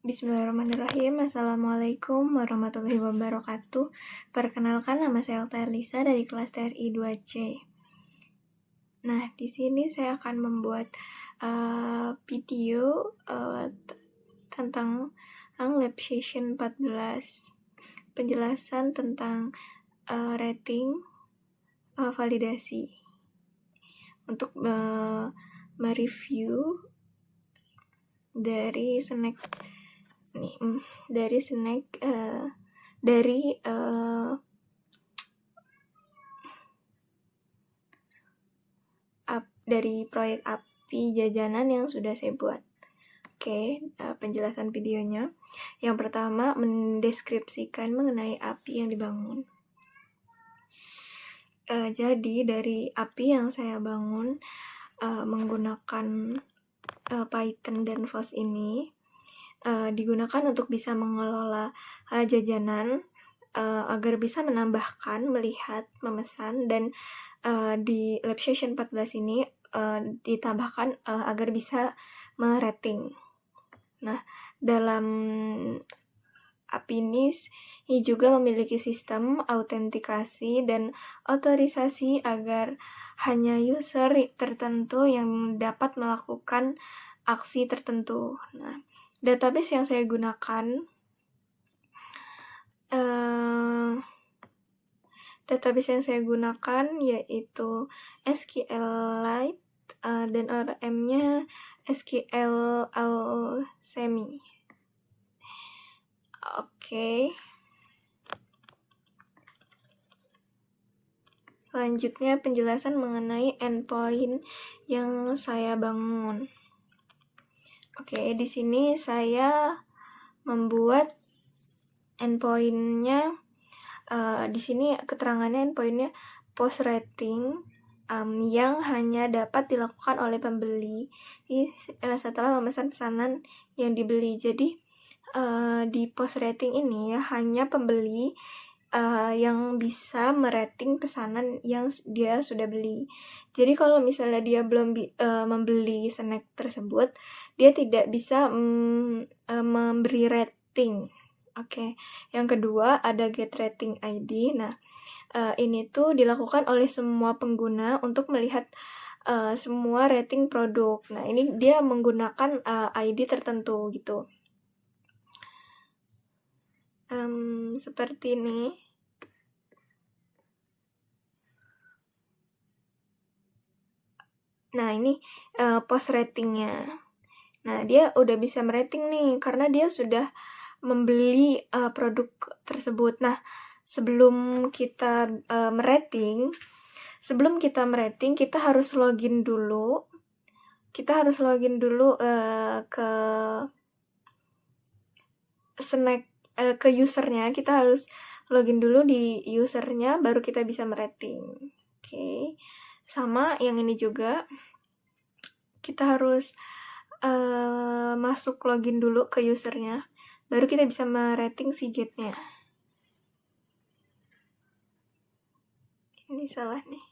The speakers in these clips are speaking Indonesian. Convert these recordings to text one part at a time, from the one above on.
Bismillahirrahmanirrahim. Assalamualaikum warahmatullahi wabarakatuh. Perkenalkan, nama saya Okta Lisa dari kelas TRI 2C. Nah, di sini saya akan membuat video tentang lab session 14, penjelasan tentang rating validasi untuk mereview dari snack dari proyek API jajanan yang sudah saya buat. Penjelasan videonya. Yang pertama, mendeskripsikan mengenai API yang dibangun. Jadi dari API yang saya bangun menggunakan Python dan Flask ini digunakan untuk bisa mengelola jajanan agar bisa menambahkan, melihat, memesan, dan di lab session 14 ini ditambahkan agar bisa merating. Nah, dalam API ini juga memiliki sistem autentikasi dan otorisasi agar hanya user tertentu yang dapat melakukan aksi tertentu. Nah, database yang saya gunakan yaitu SQLite dan ORM-nya SQL Alchemy. Selanjutnya penjelasan mengenai endpoint yang saya bangun. Di sini saya membuat endpoint-nya. Di sini keterangannya endpoint-nya post rating yang hanya dapat dilakukan oleh pembeli setelah memesan pesanan yang dibeli. Jadi di post rating ini hanya pembeli yang bisa merating pesanan yang dia sudah beli. Jadi kalau misalnya dia belum membeli snack tersebut, dia tidak bisa memberi rating. Yang kedua ada get rating ID. Nah, ini tuh dilakukan oleh semua pengguna untuk melihat semua rating produk. Nah, ini dia menggunakan ID tertentu gitu. Seperti ini. Nah, ini post ratingnya. Nah, dia udah bisa merating nih karena dia sudah membeli produk tersebut. Nah, sebelum kita merating, kita harus login dulu. Ke snack ke usernya. Kita harus login dulu di usernya, baru kita bisa merating. Sama yang ini juga, kita harus masuk login dulu ke usernya, baru kita bisa merating si get-nya. Ini salah nih.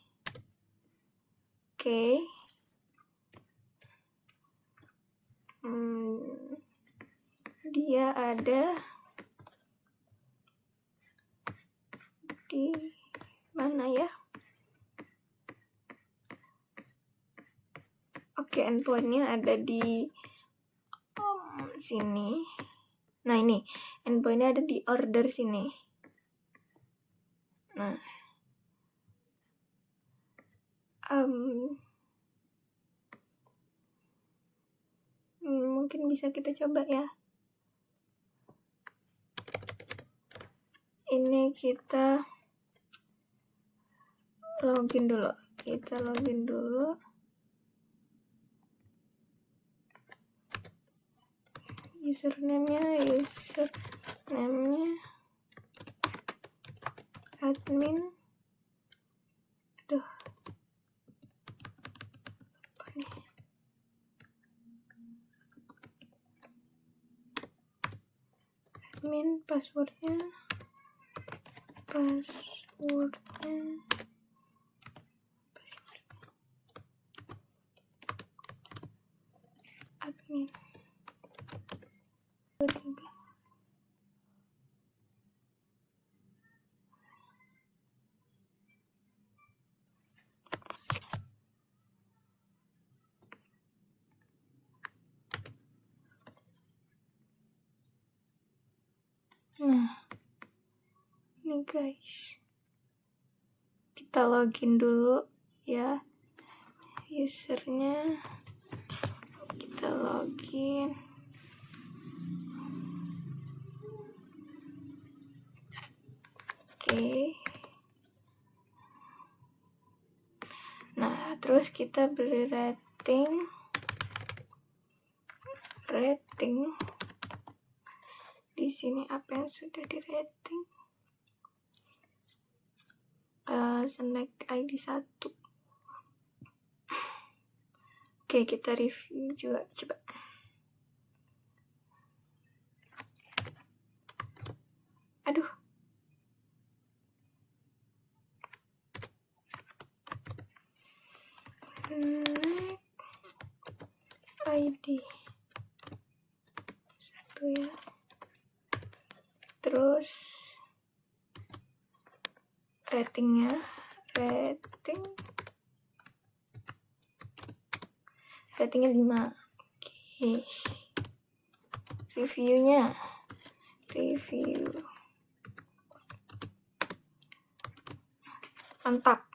Dia ada di mana ya? Endpoint-nya ada di sini. Nah, ini endpoint-nya ada di order sini. Nah, mungkin bisa kita coba ya. Ini kita login dulu. Username-nya admin. Admin, passwordnya admin. 2, 3. Nah, ini guys, kita login dulu ya, usernya kita login. Oke. Nah, terus kita beri rating. Di sini apa yang sudah di rating? Snack ID 1. Oke, kita review juga, coba. Aduh. Snack ID 1 ya. Terus ratingnya 5. Oke. Review mantap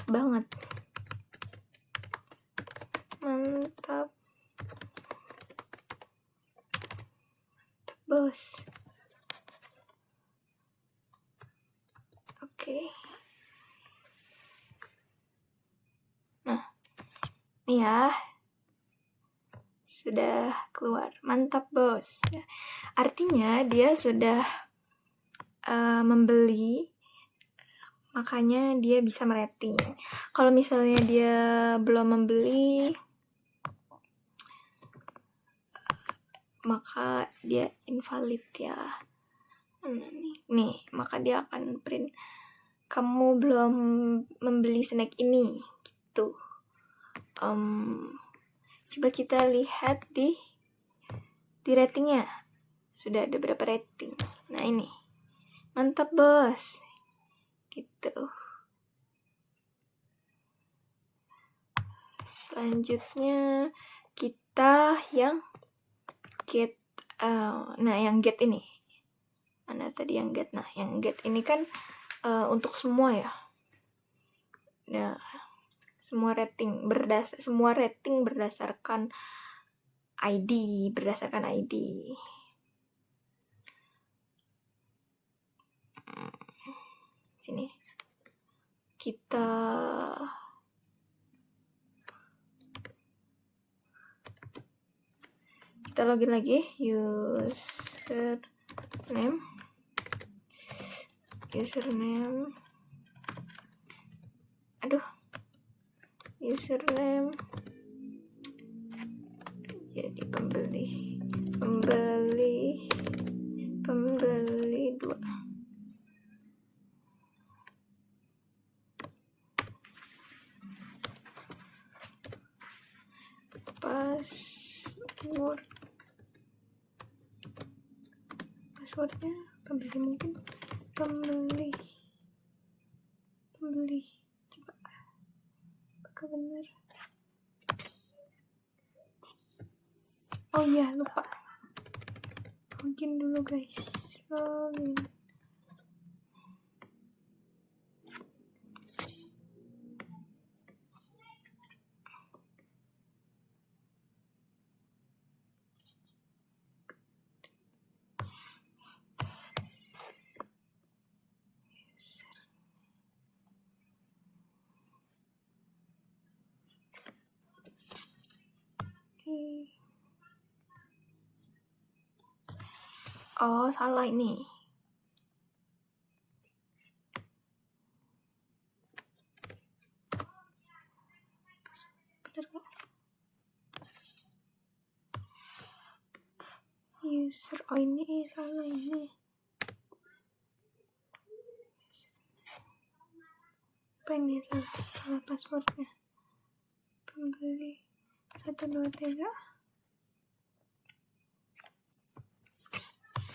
banget, mantap bos. Oke. Nah, ini ya, sudah keluar, mantap bos. Artinya dia sudah membeli, makanya dia bisa merating. Kalau misalnya dia belum membeli, maka dia invalid ya. Nah, nih, maka dia akan print kamu belum membeli snack ini gitu. Coba kita lihat di ratingnya, sudah ada berapa rating. Nah, ini mantap bos gitu. Selanjutnya kita yang get. Nah, yang get ini mana tadi yang get? Nah, yang get ini kan untuk semua ya. Nah, semua rating berdasarkan ID, Sini kita login lagi, username jadi pembeli 2. Passwordnya pembeli, mungkin pembeli coba apakah benar. Oh iya, lupa login dulu guys, login. Oh, salah ini. Bener gak? User, oh ini salah ini. Apa ini salah passwordnya? Pembeli 1, 2, 3.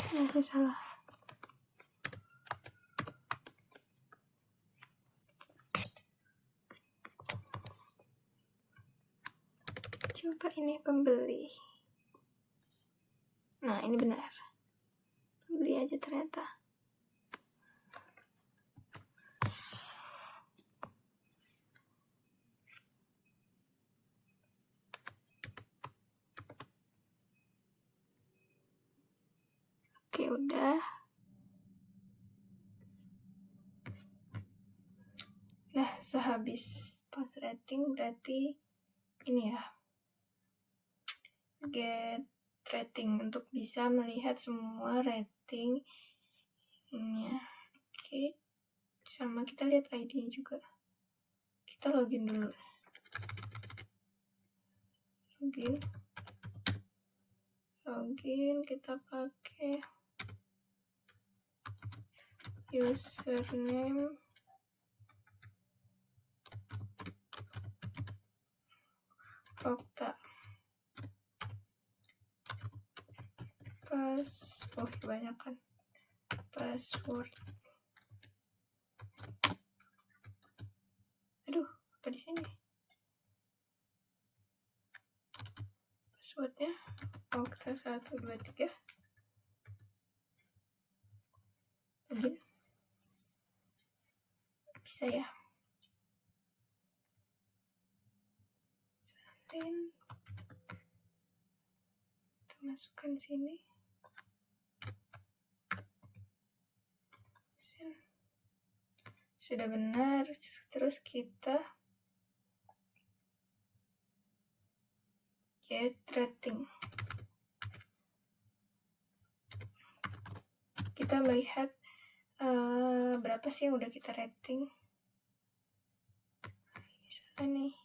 Saya salah. Coba ini pembeli. Nah, ini benar. Pembeli aja ternyata. Oke, udah. Nah, sehabis post rating berarti ini ya, get rating untuk bisa melihat semua rating ini ya. Oke, sama kita lihat ID-nya juga. Kita login dulu. Login kita pakai username Okta. Kebanyakan password. Aduh, apa di sini? Passwordnya Okta 123. Login. Bisa ya? Salin. Kita masukkan sini. Sudah benar. Terus kita get rating. Kita melihat berapa sih yang udah kita rating. Misalnya nih,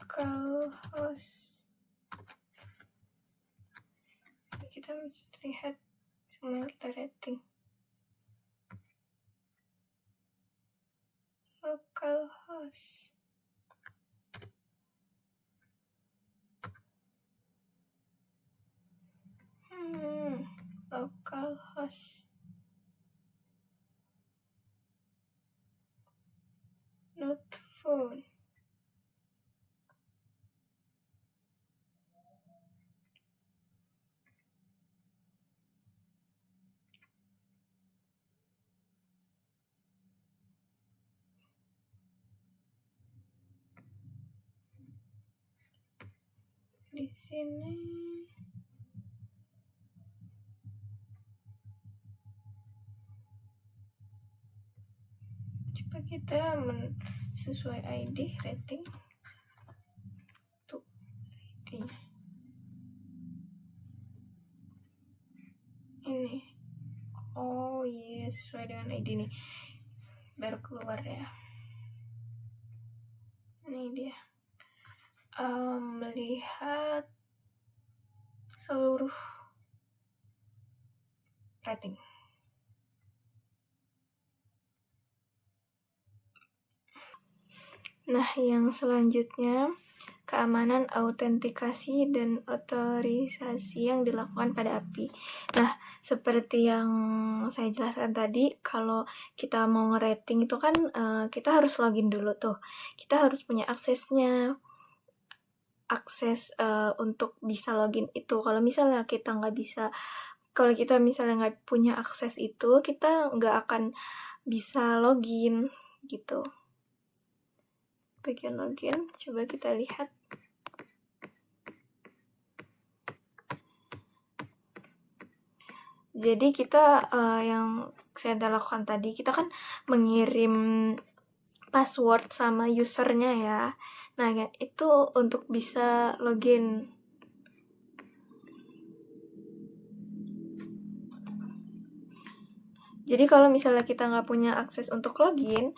localhost. Kita lihat semua yang kita rating. Localhost. Localhost. Not phone. Di sini coba kita sesuai ID rating. Tuh ID-nya. Ini. Oh iya, sesuai dengan ID nih. Baru keluar ya. Ini dia. Melihat seluruh rating. Nah, yang selanjutnya keamanan, autentikasi, dan otorisasi yang dilakukan pada API. Nah, seperti yang saya jelaskan tadi, kalau kita mau rating itu kan kita harus login dulu tuh. Kita harus punya akses untuk bisa login itu. Kalau misalnya kita nggak punya akses itu, kita nggak akan bisa login gitu. Bagian login, coba kita lihat. Jadi kita yang saya lakukan tadi, kita kan mengirim password sama usernya ya. Nah, itu untuk bisa login. Jadi kalau misalnya kita nggak punya akses untuk login,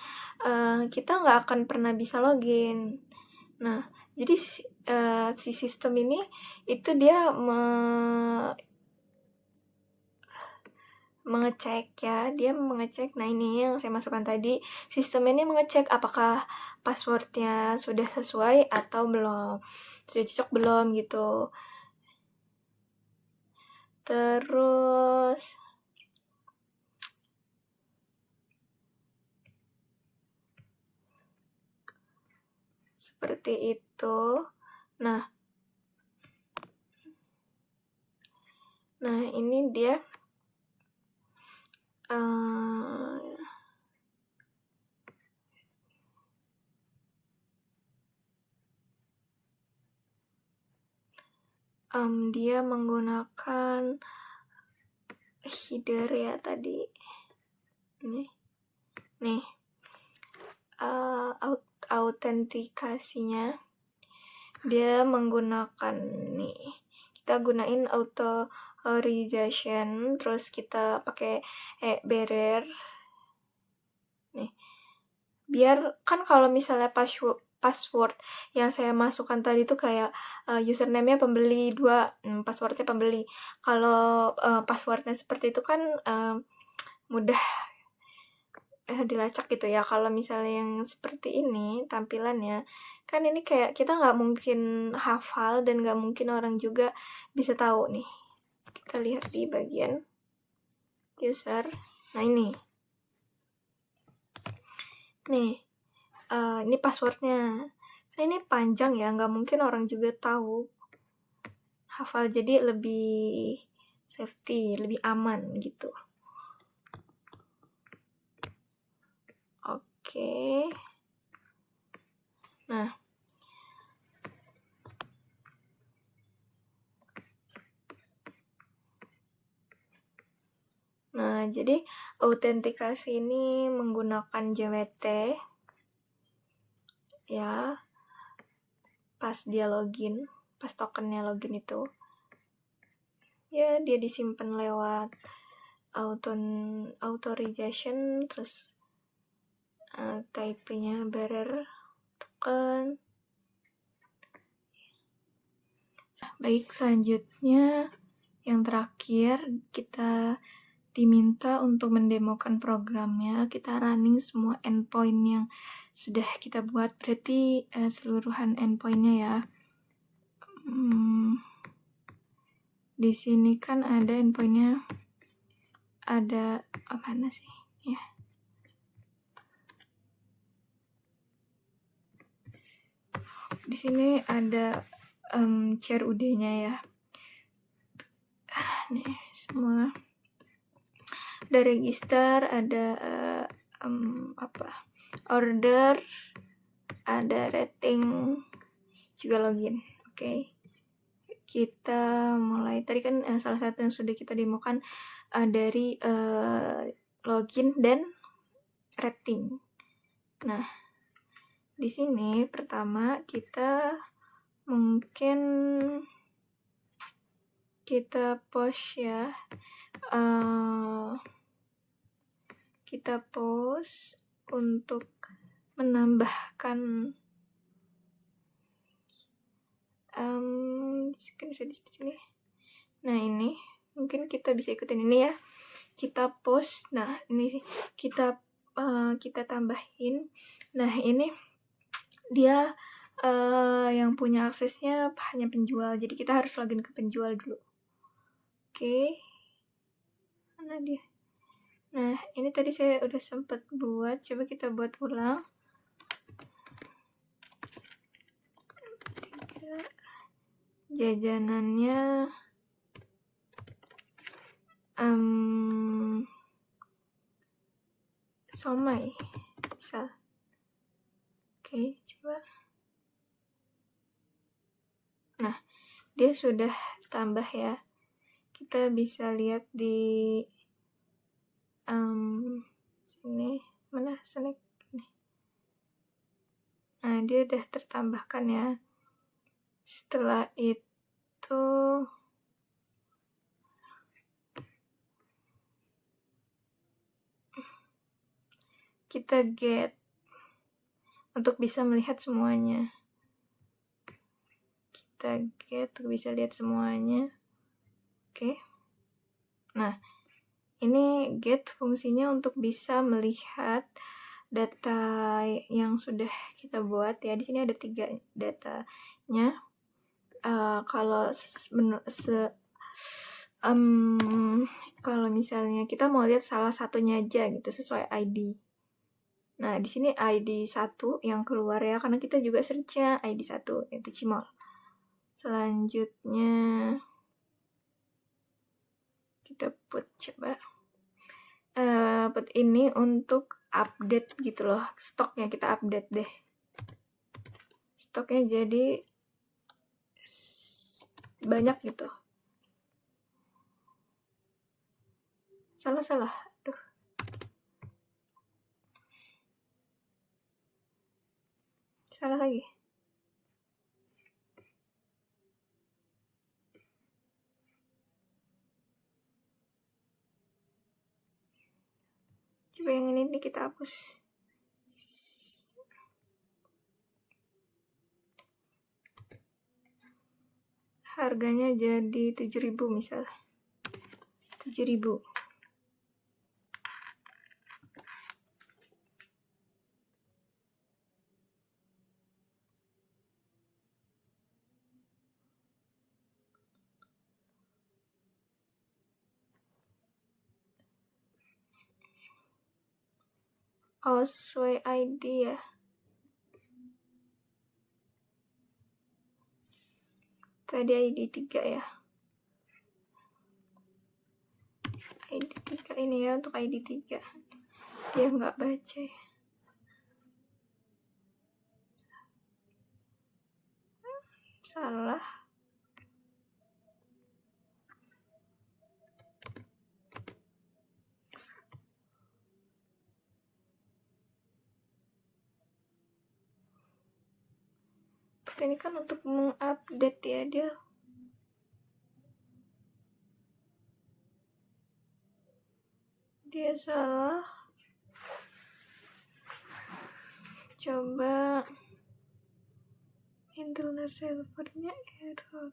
kita nggak akan pernah bisa login. Nah, jadi si sistem ini itu dia mengecek ya, dia mengecek. Nah ini yang saya masukkan tadi, sistem ini mengecek apakah passwordnya sudah sesuai atau belum, sudah cocok belum gitu. Terus seperti itu. Nah ini dia dia menggunakan header ya tadi. Nih autentikasinya dia menggunakan nih, kita gunain authorization, terus kita pakai barrier nih, biar kan kalau misalnya password yang saya masukkan tadi tuh kayak username-nya pembeli 2, passwordnya pembeli. Kalau passwordnya seperti itu kan mudah dilacak gitu ya. Kalau misalnya yang seperti ini tampilannya, kan ini kayak kita nggak mungkin hafal dan nggak mungkin orang juga bisa tahu nih. Kita lihat di bagian user. Nah ini ini passwordnya. Ini panjang ya, nggak mungkin orang juga tahu hafal, jadi lebih safety, lebih aman gitu. Oke. Nah, jadi autentikasi ini menggunakan JWT ya. Pas dia login, pas tokennya login itu, ya dia disimpan lewat authorization, terus type-nya barrier token. Baik, selanjutnya yang terakhir kita diminta untuk mendemokan programnya. Kita running semua endpoint yang sudah kita buat, berarti seluruhan endpointnya ya. Di sini kan ada endpointnya, ada mana sih ya? Di sini ada CRUD-nya ya. Nih semua. Ada register, ada order, ada rating, juga login. Oke. Kita mulai. Tadi kan salah satu yang sudah kita demokan dari login dan rating. Nah, di sini pertama kita mungkin kita post ya. Kita post untuk menambahkan bisa di sini. Nah ini mungkin kita bisa ikutin ini ya. Kita post. Nah ini kita tambahin. Nah ini dia yang punya aksesnya hanya penjual. Jadi kita harus login ke penjual dulu. Oke. Mana dia? Nah, ini tadi saya udah sempat buat. Coba kita buat ulang. 3. Jajanannya somai misal. Oke, coba. Nah, dia sudah tambah ya. Kita bisa lihat di sini, mana snack ini. Nah, dia udah tertambahkan ya. Setelah itu kita get untuk bisa melihat semuanya. Kita get untuk bisa lihat semuanya. Oke. Nah, Ini get fungsinya untuk bisa melihat data yang sudah kita buat ya. Di sini ada 3 datanya. Kalau kalau misalnya kita mau lihat salah satunya aja gitu sesuai ID. Nah, di sini ID 1 yang keluar ya, karena kita juga search-nya ID 1 itu Cimol. Selanjutnya kita coba put ini untuk update gitu loh, stoknya kita update deh. Stoknya jadi banyak gitu. Salah. Aduh. Salah lagi. Coba yang ini kita hapus. Harganya jadi 7.000 misal. 7.000. Oh, sesuai ID ya. Tadi ID 3 ya. ID 3 ini ya, untuk ID 3. Dia nggak baca ya. Salah. Ini kan untuk mengupdate ya, dia salah. Coba internal servernya error.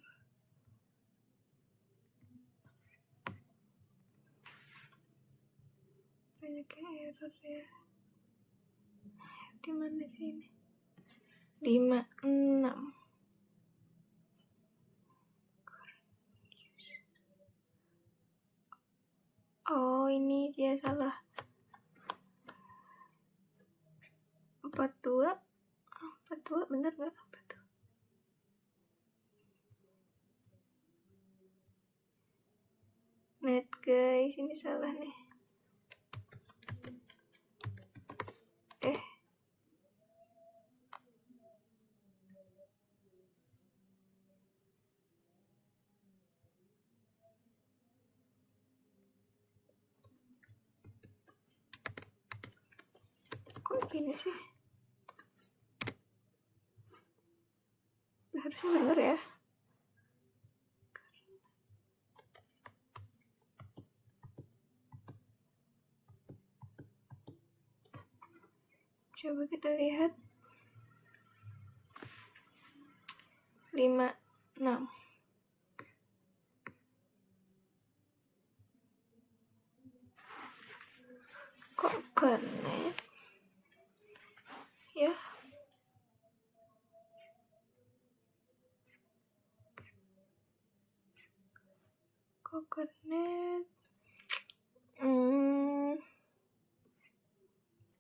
Banyak yang error ya. Di mana sih ini? 56. Oh, ini dia salah. 42 bener nggak? 42. Net guys, ini salah nih. Kok gini sih? Harusnya bener ya. Coba kita lihat. 56. Kok connect? Ya. Kok connect?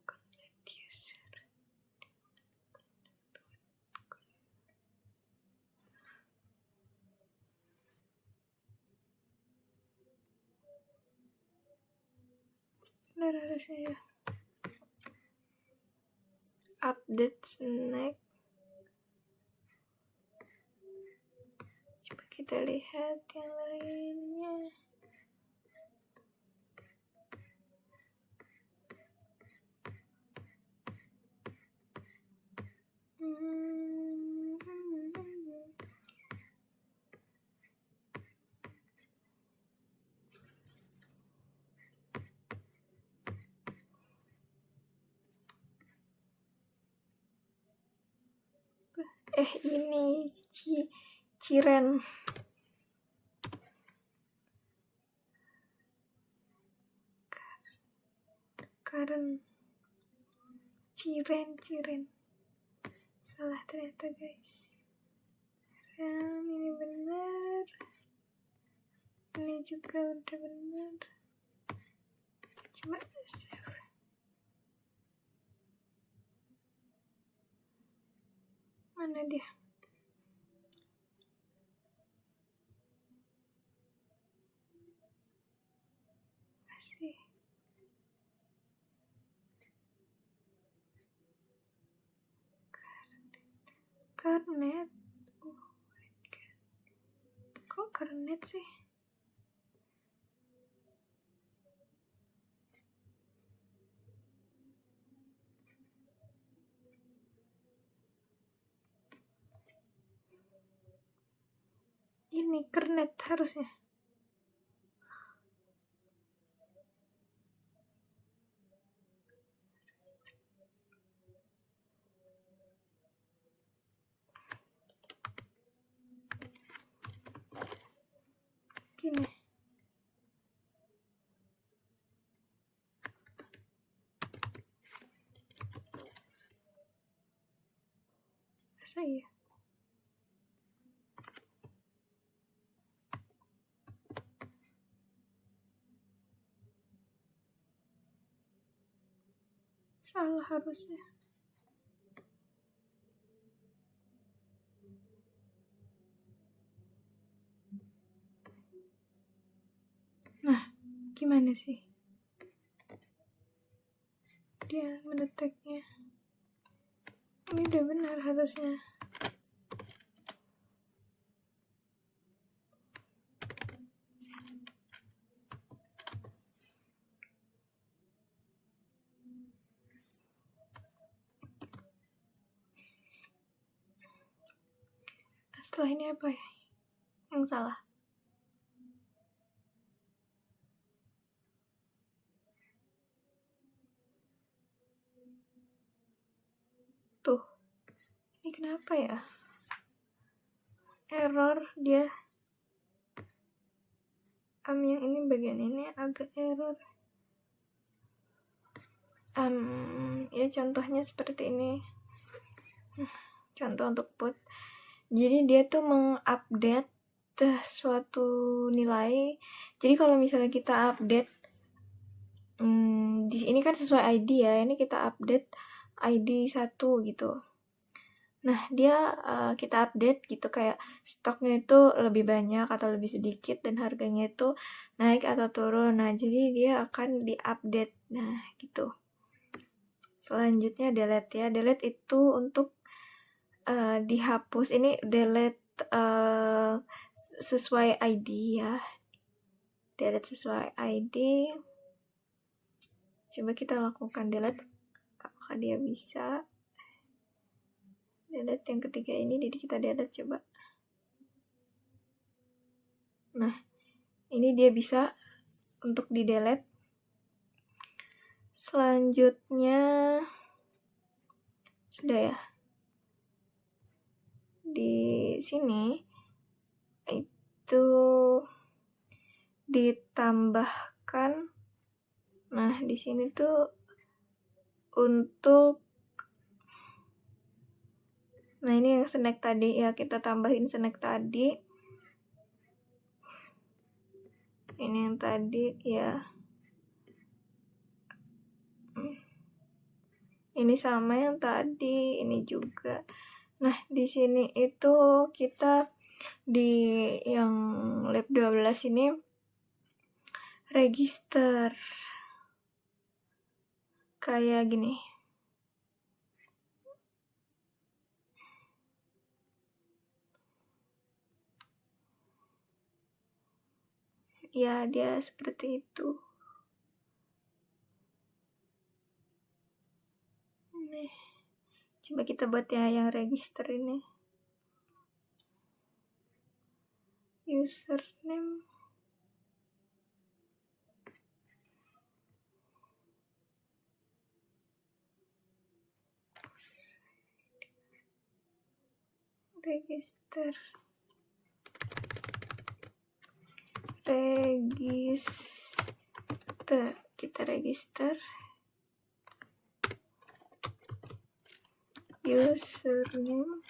Connect user. Benar harusnya ya. Update snack. Coba kita lihat yang lainnya. Ini Ciren. ciren. Salah ternyata guys. Dan ini benar. Ini juga udah benar. Coba save. Mana dia? Masih. Karnet. Kok karnet sih? Ini kernet harusnya. Gini. Masa iya? Salah harusnya. Nah, gimana sih dia mendeteknya? Ini udah benar harusnya. Setelah ini apa ya yang salah? Tuh, ini kenapa ya? Error dia. Yang ini bagian ini agak error. Ya contohnya seperti ini. Contoh untuk put. Jadi dia tuh mengupdate suatu nilai. Jadi kalau misalnya kita update di ini kan sesuai ID ya. Ini kita update ID 1 gitu. Nah, dia kita update gitu kayak stoknya itu lebih banyak atau lebih sedikit dan harganya itu naik atau turun. Nah, jadi dia akan diupdate. Nah, gitu. Selanjutnya delete ya. Delete itu untuk dihapus. Ini delete sesuai ID ya. Delete sesuai ID. Coba kita lakukan delete. Apakah dia bisa? Delete yang ketiga ini, jadi kita delete coba. Nah, ini dia bisa untuk di delete. Selanjutnya sudah ya. Di sini itu ditambahkan. Nah, di sini tuh untuk ini yang snack tadi ya, kita tambahin snack tadi. Ini yang tadi ya. Ini sama yang tadi, ini juga. Nah, di sini itu kita di yang lab 12 ini register kayak gini. Ya, dia seperti itu. Nih, coba kita buat ya yang register ini. Username. Register. Kita register. username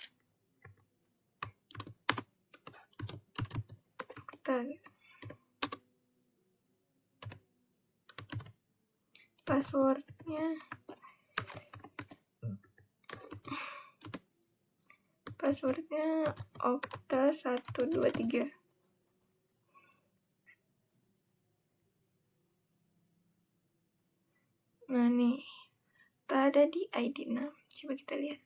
passwordnya Okta123. Nah nih, tak ada di ID 6. Coba kita lihat.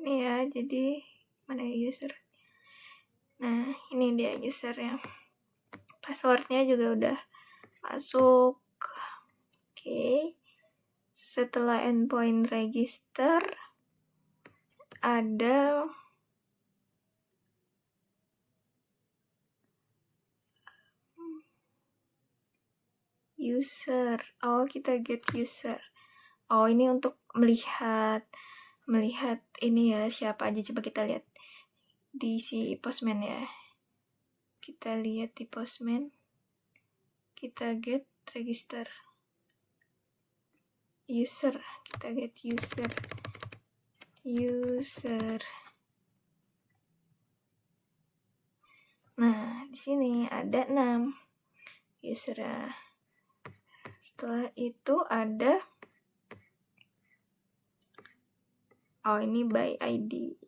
Ini ya, jadi mana ya user? Nah, ini dia usernya. Passwordnya juga udah masuk. Oke. Setelah endpoint register, ada user. Oh, kita get user. Oh, ini untuk melihat ini ya, siapa aja. Coba kita lihat di si postman ya. Kita lihat di postman. Kita get register user. Kita get user. Nah, di sini ada 6 user ya. Setelah itu ada ini by ID.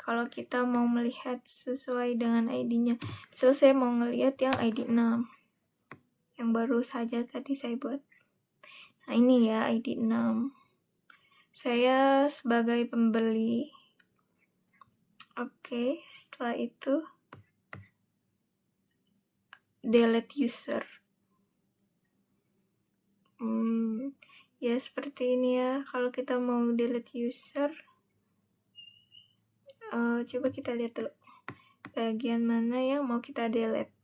Kalau kita mau melihat sesuai dengan ID-nya, misal saya mau ngelihat yang ID 6 yang baru saja tadi saya buat. Nah, ini ya ID 6. Saya sebagai pembeli. Oke, setelah itu delete user. Ya seperti ini ya. Kalau kita mau delete user, coba kita lihat dulu bagian mana yang mau kita delete.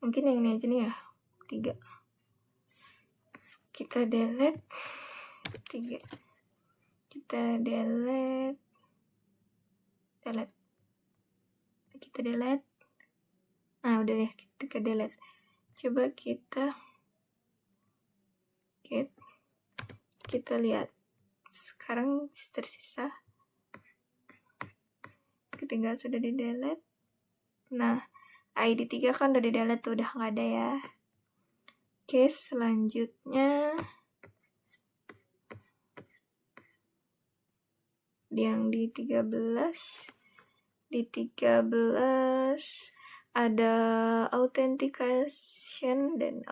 Mungkin yang ini aja nih ya, 3. Kita delete 3. Kita delete. Kita delete. Nah, udah deh, kita delete. Coba kita lihat. Sekarang tersisa ketinggalan sudah di delete. Nah, ID 3 kan udah di delete tuh, udah nggak ada ya. Oke, selanjutnya yang di 13 ada authentication dan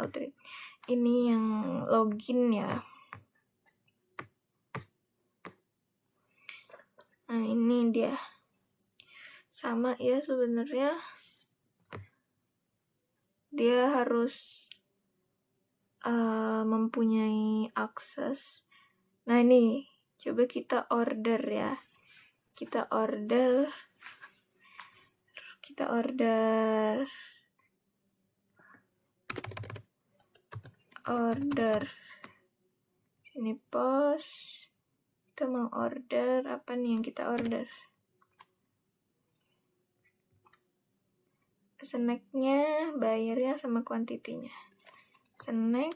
ini yang login ya. Nah, ini dia. Sama ya sebenarnya. Dia harus mempunyai akses. Nah, ini coba kita order ya. Kita order ini post. Kita mau order apa nih yang kita order? Snacknya, bayarnya sama kuantitinya. Snack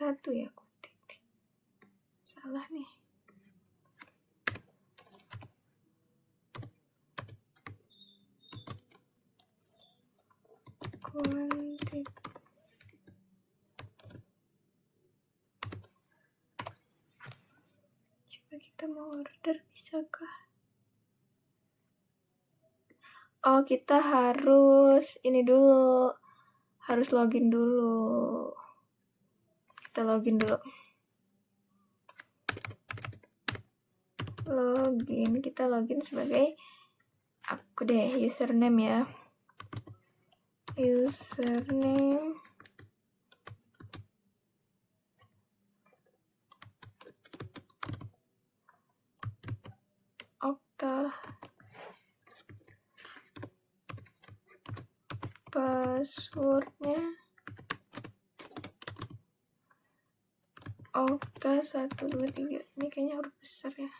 satu ya, kuantiti. Salah nih. Kuantiti. Coba kita mau order, bisakah? Oh, kita harus ini dulu. harus login dulu. Kita login dulu. Kita login sebagai aku deh, username ya. Username Okta, passwordnya Okta 123. Ini kayaknya huruf besar ya.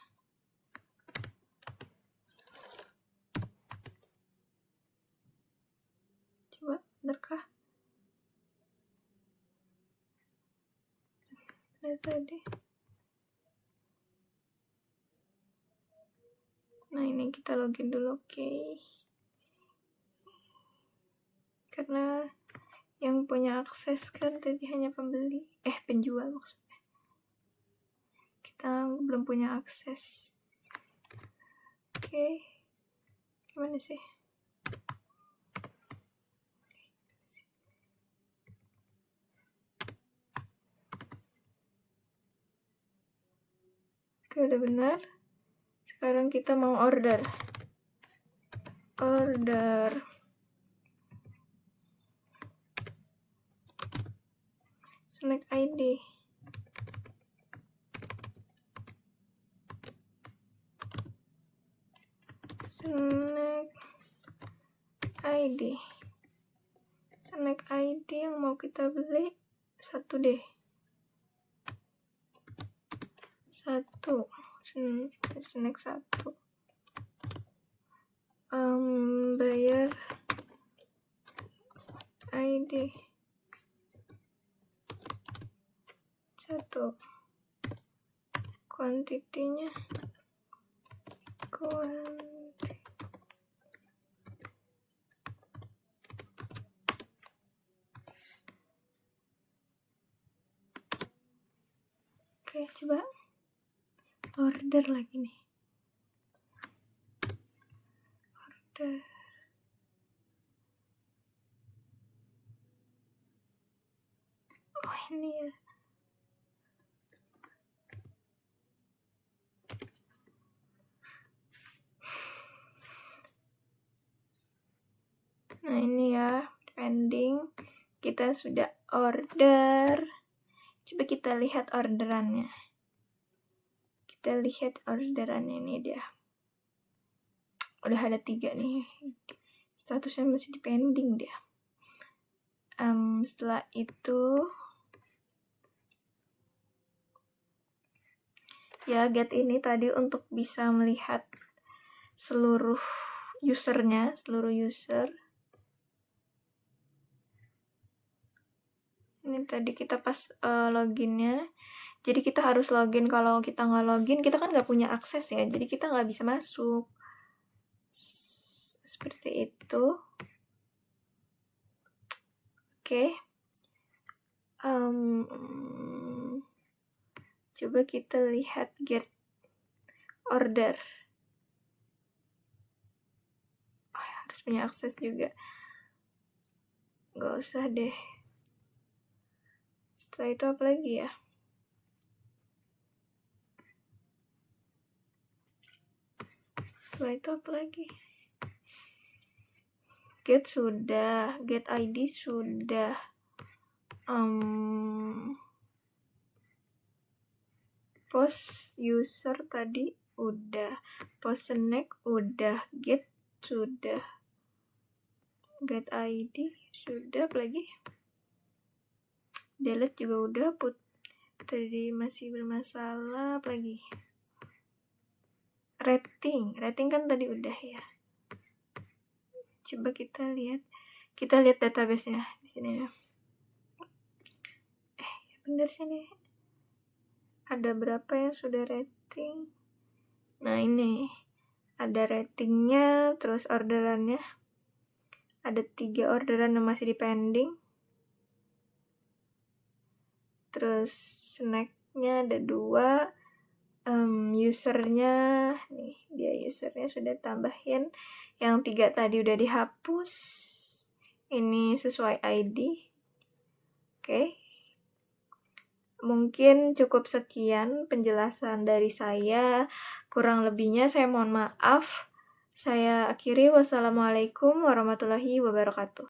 Coba, benarkah? Nah tadi. Nah ini kita login dulu, oke. Karena yang punya akses kan tadi hanya penjual maksudnya. Kita belum punya akses. Oke. Gimana sih? Oke, udah benar. Sekarang kita mau order. Snack ID. Snack ID yang mau kita beli satu deh. Snack 1. Bayar ID 1. Kuantitinya Oke, coba order lagi nih. Oh ini ya. Nah ini ya, pending. Kita sudah order. Coba kita lihat orderannya. Ini dia. Udah ada 3 nih. Statusnya masih di pending dia. Setelah itu ya, get ini tadi untuk bisa melihat seluruh user. Ini tadi kita pas loginnya. Jadi kita harus login. Kalau kita nggak login, kita kan nggak punya akses ya. Jadi kita nggak bisa masuk. Seperti itu. Oke. Coba kita lihat get order. Harus punya akses juga. Nggak usah deh. Setelah itu apa lagi ya? Get sudah, get ID sudah. Post user tadi udah, post snack udah, get sudah, get ID sudah, apa lagi? Delete juga udah, put tadi masih bermasalah, apa lagi? Rating kan tadi udah ya. Coba kita lihat database-nya di sini ya. Bener sini. Ada berapa yang sudah rating? Nah ini ada ratingnya, terus orderannya. Ada 3 orderan yang masih di pending. Terus snacknya ada 2. Usernya nih, dia usernya sudah tambahin. Yang 3 tadi udah dihapus. ini sesuai ID. Oke. Mungkin cukup sekian penjelasan dari saya. Kurang lebihnya saya mohon maaf. Saya akhiri. Wassalamualaikum warahmatullahi wabarakatuh.